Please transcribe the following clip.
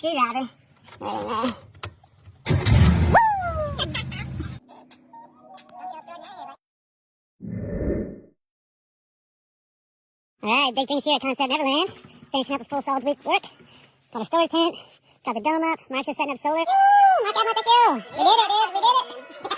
screwdriver. Right in there. Alright, big things here at Concept Neverland. Finishing up a full solid week work. Got our storage tent. Got the dome up. Mark's just setting up solar. Woo! Knock out, thank you! We did it, dude! We did it!